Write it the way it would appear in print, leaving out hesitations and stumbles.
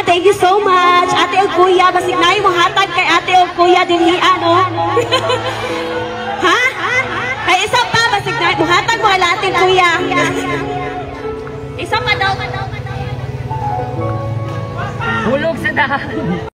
thank you so much. Ate o kuya, basig na yung hatag kay ate o kuya din ano. Ha? Kay isa pa, basig na yung hatag mo kay ate kuya. Isa pa daw. Hulog sa dahan.